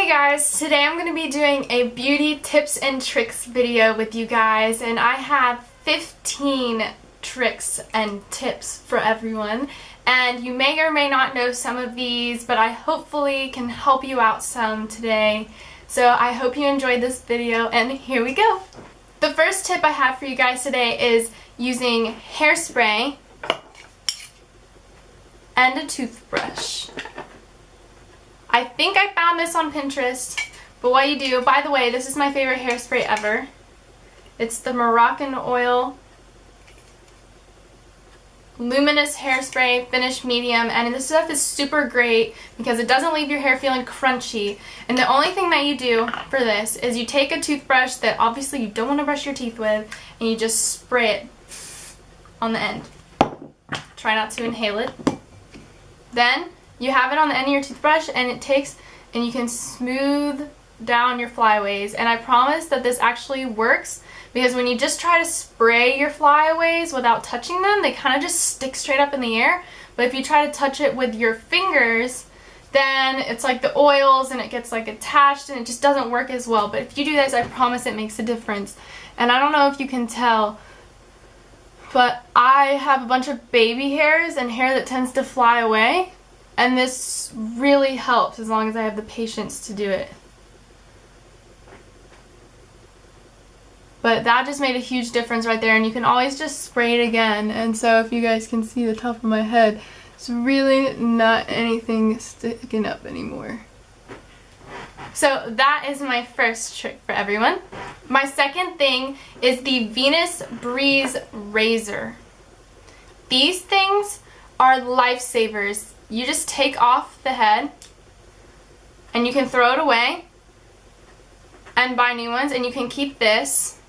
Guys, today I'm going to be doing a beauty tips and tricks video with you guys, and I have 15 tricks and tips for everyone, and you may or may not know some of these, but I hopefully can help you out some today. So I hope you enjoyed this video, and here we go. The first tip I have for you guys today is using hairspray and a toothbrush. I think I found this on Pinterest, but what you do, by the way, this is my favorite hairspray ever. It's the Moroccan Oil Luminous Hairspray, Finish Medium, and this stuff is super great because it doesn't leave your hair feeling crunchy. And the only thing that you do for this is you take a toothbrush that obviously you don't want to brush your teeth with, and you just spray it on the end. Try not to inhale it. Then you have it on the end of your toothbrush, and you can smooth down your flyaways. And I promise that this actually works, because when you just try to spray your flyaways without touching them, they kind of just stick straight up in the air. But if you try to touch it with your fingers, then it's like the oils and it gets like attached and it just doesn't work as well. But if you do this, I promise it makes a difference. And I don't know if you can tell, but I have a bunch of baby hairs and hair that tends to fly away. And this really helps as long as I have the patience to do it. But that just made a huge difference right there, and you can always just spray it again. And so if you guys can see the top of my head, it's really not anything sticking up anymore. So that is my first trick for everyone. My second thing is the Venus Breeze Razor. These things are lifesavers. You just take off the head and you can throw it away and buy new ones, and you can keep this.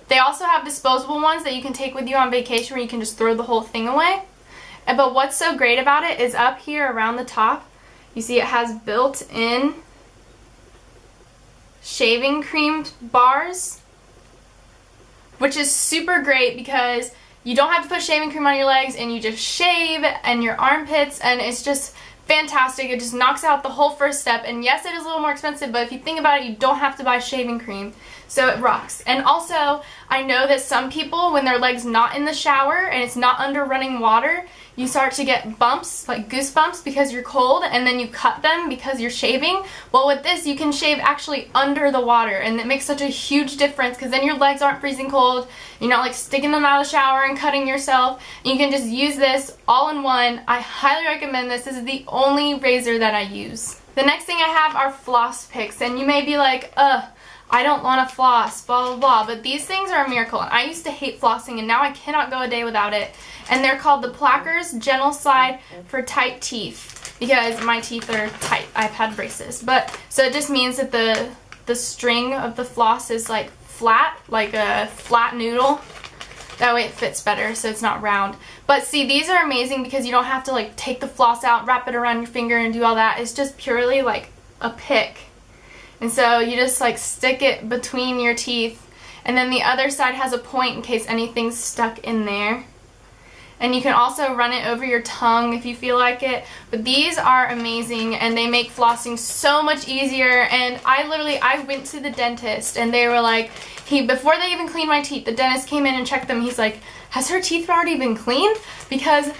They also have disposable ones that you can take with you on vacation where you can just throw the whole thing away. But what's so great about it is up here around the top, you see it has built-in shaving cream bars, which is super great because you don't have to put shaving cream on your legs, and you just shave and your armpits, and it's just fantastic. It just knocks out the whole first step. And yes, it is a little more expensive, but if you think about it, you don't have to buy shaving cream. So it rocks. And also, I know that some people, when their leg's not in the shower and it's not under running water, you start to get bumps, like goosebumps, because you're cold, and then you cut them because you're shaving. Well, with this, you can shave actually under the water, and it makes such a huge difference because then your legs aren't freezing cold. You're not like sticking them out of the shower and cutting yourself. You can just use this all in one. I highly recommend this. This is the only razor that I use. The next thing I have are floss picks, and you may be like, I don't want to floss, blah, blah, blah. But these things are a miracle. And I used to hate flossing, and now I cannot go a day without it. And they're called the Plackers Gentle Slide for tight teeth, because my teeth are tight. I've had braces. But so it just means that the string of the floss is like flat, like a flat noodle. That way it fits better, so it's not round. But see, these are amazing because you don't have to like take the floss out, wrap it around your finger, and do all that. It's just purely like a pick. And so you just like stick it between your teeth, and then the other side has a point in case anything's stuck in there. And you can also run it over your tongue if you feel like it. But these are amazing, and they make flossing so much easier. And I went to the dentist, and they were like, before they even cleaned my teeth, the dentist came in and checked them. He's like, has her teeth already been cleaned? Because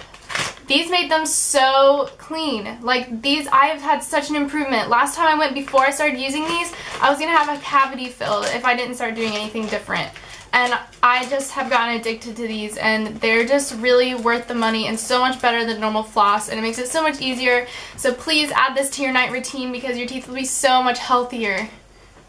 these made them so clean. Like these, I have had such an improvement. Last time I went, before I started using these, I was going to have a cavity filled if I didn't start doing anything different. And I just have gotten addicted to these, and they're just really worth the money and so much better than normal floss, and it makes it so much easier. So please add this to your night routine because your teeth will be so much healthier.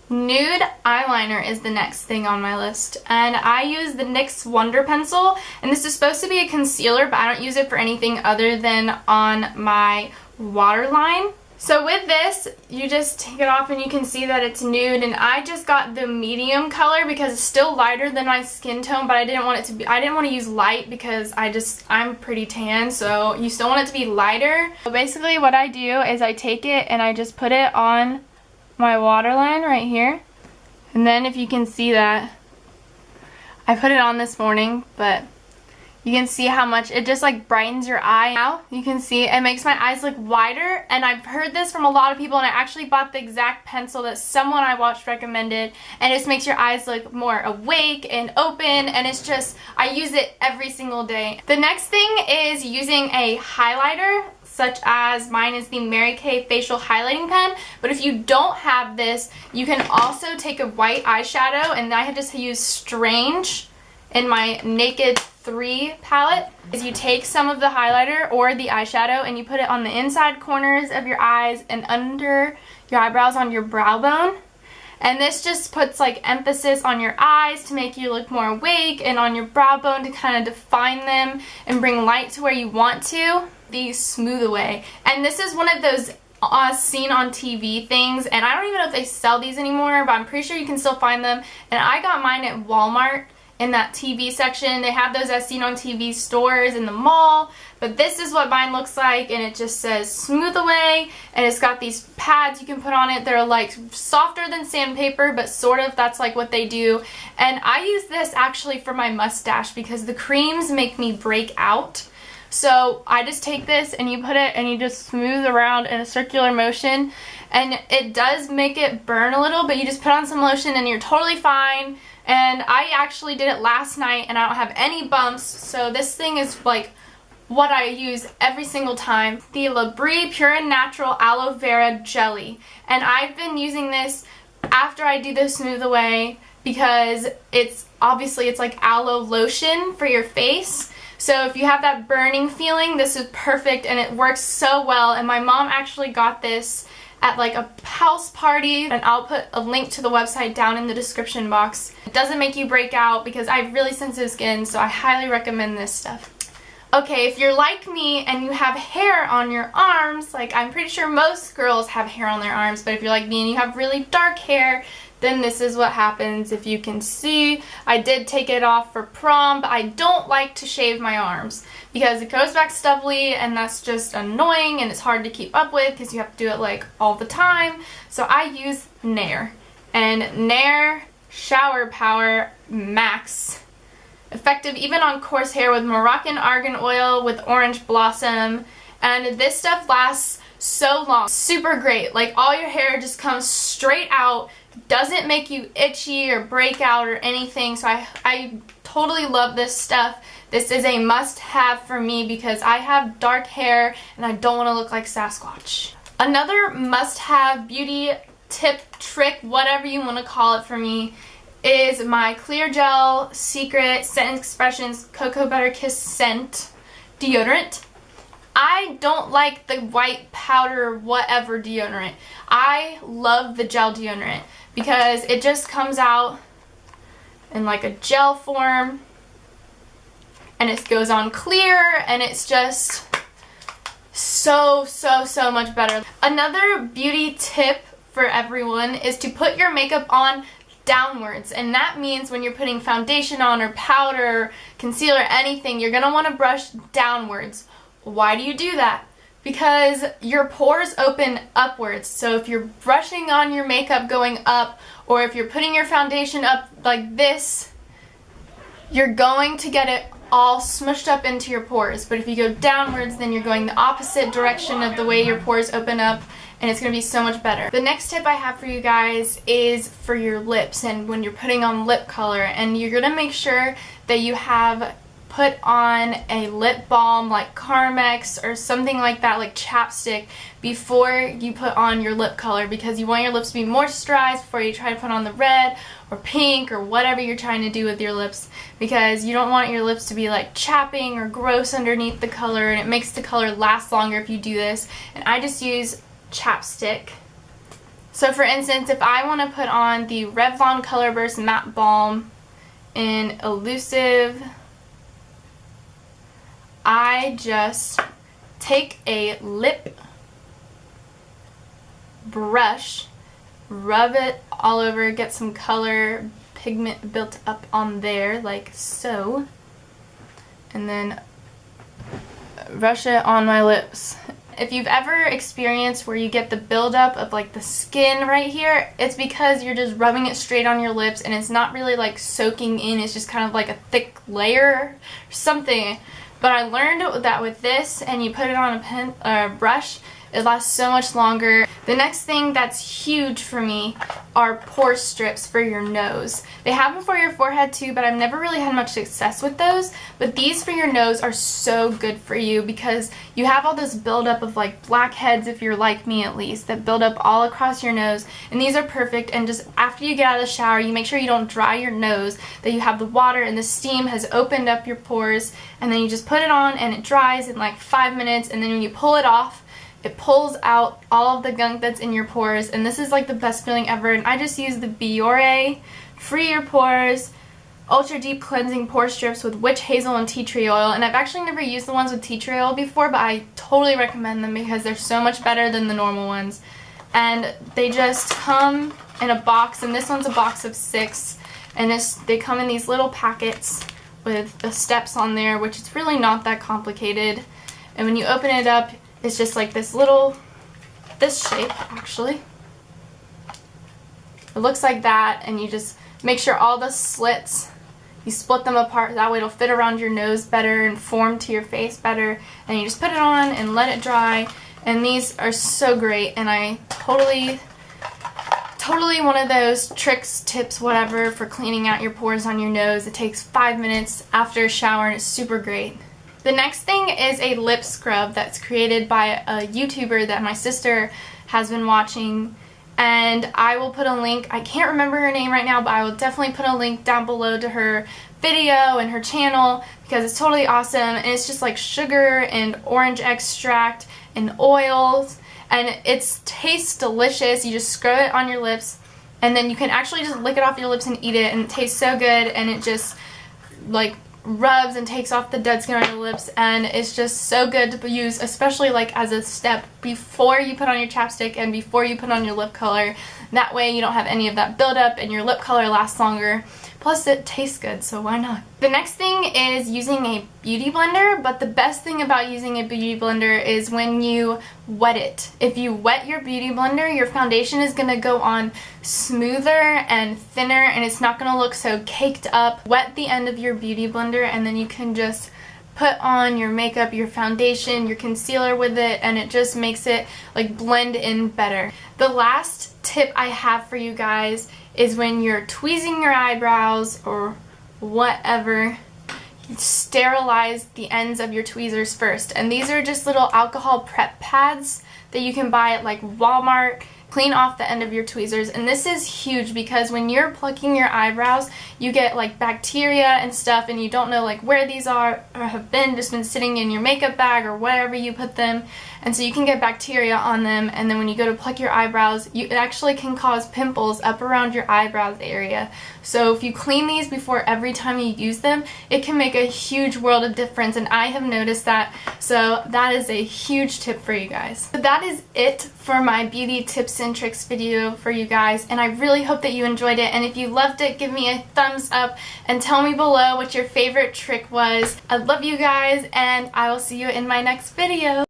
Nude eyeliner is the next thing on my list, and I use the NYX Wonder Pencil, and this is supposed to be a concealer, but I don't use it for anything other than on my waterline. So with this, you just take it off and you can see that it's nude, and I just got the medium color because it's still lighter than my skin tone, but I didn't want to use light because I'm pretty tan, so you still want it to be lighter. So basically what I do is I take it and I just put it on my waterline right here, and then if you can see that, I put it on this morning, but You can see how much it just like brightens your eye. Now you can see it makes my eyes look wider, and I've heard this from a lot of people, and I actually bought the exact pencil that someone I watched recommended, and it just makes your eyes look more awake and open, and it's just, I use it every single day. The next thing is using a highlighter, such as mine is the Mary Kay facial highlighting pen, but if you don't have this, you can also take a white eyeshadow, and I had just used Strange in my Naked 3 palette. Is you take some of the highlighter or the eyeshadow and you put it on the inside corners of your eyes and under your eyebrows on your brow bone. And this just puts like emphasis on your eyes to make you look more awake, and on your brow bone to kind of define them and bring light to where you want to. The Smooth Away. And this is one of those seen on TV things, and I don't even know if they sell these anymore, but I'm pretty sure you can still find them. And I got mine at Walmart in that TV section. They have those as seen on TV stores in the mall, but this is what mine looks like, and it just says Smooth Away, and it's got these pads you can put on it. They're like softer than sandpaper, but sort of that's like what they do. And I use this actually for my mustache because the creams make me break out. So I just take this and you put it and you just smooth around in a circular motion, and it does make it burn a little, but you just put on some lotion and you're totally fine. And I actually did it last night and I don't have any bumps, so this thing is like what I use every single time. The La Brie Pure and Natural Aloe Vera Jelly. And I've been using this after I do the Smooth Away because it's obviously it's like aloe lotion for your face. So if you have that burning feeling, this is perfect, and it works so well. And my mom actually got this at like a house party, and I'll put a link to the website down in the description box. It doesn't make you break out because I have really sensitive skin, so I highly recommend this stuff. Okay, if you're like me and you have hair on your arms, like I'm pretty sure most girls have hair on their arms, but if you're like me and you have really dark hair, then this is what happens. If you can see, I did take it off for prom, but I don't like to shave my arms because it goes back stubbly, and that's just annoying, and it's hard to keep up with because you have to do it like all the time. So I use Nair, and Nair Shower Power Max. Effective even on coarse hair with Moroccan argan oil with orange blossom, and this stuff lasts so long. Super great. Like all your hair just comes straight out, doesn't make you itchy or break out or anything. So I totally love this stuff. This is a must-have for me because I have dark hair and I don't want to look like Sasquatch. Another must-have beauty tip, trick, whatever you want to call it for me, is my Clear Gel Secret Scent Expressions Cocoa Butter Kiss Scent deodorant. I don't like the white powder whatever deodorant. I love the gel deodorant because it just comes out in like a gel form, and it goes on clear, and it's just so much better. Another beauty tip for everyone is to put your makeup on downwards, and that means when you're putting foundation on or powder, concealer, anything, you're gonna want to brush downwards. Why do you do that? Because your pores open upwards. So if you're brushing on your makeup going up, or if you're putting your foundation up like this, you're going to get it all smushed up into your pores. But if you go downwards, then you're going the opposite direction of the way your pores open up, and it's going to be so much better. The next tip I have for you guys is for your lips, and when you're putting on lip color, and you're going to make sure that you have put on a lip balm like Carmex or something like that, like chapstick, before you put on your lip color, because you want your lips to be moisturized before you try to put on the red or pink or whatever you're trying to do with your lips, because you don't want your lips to be like chapping or gross underneath the color, and it makes the color last longer if you do this. And I just use chapstick. So for instance, if I want to put on the Revlon Color Burst Matte Balm in Elusive, I just take a lip brush, rub it all over, get some color pigment built up on there like so, and then brush it on my lips. If you've ever experienced where you get the buildup of like the skin right here, it's because you're just rubbing it straight on your lips and it's not really like soaking in. It's just kind of like a thick layer or something. But I learned that with this and you put it on a brush, it lasts so much longer. The next thing that's huge for me are pore strips for your nose. They have them for your forehead too, but I've never really had much success with those. But these for your nose are so good for you because you have all this buildup of like blackheads, if you're like me at least, that build up all across your nose. And these are perfect. And just after you get out of the shower, you make sure you don't dry your nose, that you have the water and the steam has opened up your pores. And then you just put it on and it dries in like 5 minutes. And then when you pull it off, it pulls out all of the gunk that's in your pores, and this is like the best feeling ever. And I just use the Biore Free Your Pores Ultra Deep Cleansing Pore Strips with witch hazel and tea tree oil. And I've actually never used the ones with tea tree oil before, but I totally recommend them because they're so much better than the normal ones. And they just come in a box, and this one's a box of 6, and they come in these little packets with the steps on there, which is really not that complicated. And when you open it up, it's just like this shape actually. It looks like that, and you just make sure all the slits, you split them apart, that way it'll fit around your nose better and form to your face better. And you just put it on and let it dry, and these are so great. And I totally one of those tricks, tips, whatever, for cleaning out your pores on your nose. It takes 5 minutes after a shower and it's super great. The next thing is a lip scrub that's created by a YouTuber that my sister has been watching, and I will put a link. I can't remember her name right now, but I will definitely put a link down below to her video and her channel because it's totally awesome. And it's just like sugar and orange extract and oils, and it tastes delicious. You just scrub it on your lips, and then you can actually just lick it off your lips and eat it, and it tastes so good. And it just like rubs and takes off the dead skin on your lips, and it's just so good to use, especially like as a step before you put on your chapstick and before you put on your lip color. That way you don't have any of that buildup and your lip color lasts longer. Plus it tastes good, so why not? The next thing is using a beauty blender, but the best thing about using a beauty blender is when you wet it. If you wet your beauty blender, your foundation is going to go on smoother and thinner, and it's not going to look so caked up. Wet the end of your beauty blender, and then you can just put on your makeup, your foundation, your concealer with it, and it just makes it like blend in better. The last tip I have for you guys is when you're tweezing your eyebrows or whatever, sterilize the ends of your tweezers first. And these are just little alcohol prep pads that you can buy at like Walmart. Clean off the end of your tweezers, and this is huge because when you're plucking your eyebrows, you get like bacteria and stuff, and you don't know like where these are or have just been sitting in your makeup bag or wherever you put them, and so you can get bacteria on them. And then when you go to pluck your eyebrows, it actually can cause pimples up around your eyebrows area. So if you clean these before every time you use them, it can make a huge world of difference, and I have noticed that. So that is a huge tip for you guys. So that is it for my beauty tips and tricks video for you guys, and I really hope that you enjoyed it. And if you loved it, give me a thumbs up and tell me below what your favorite trick was. I love you guys, and I will see you in my next video.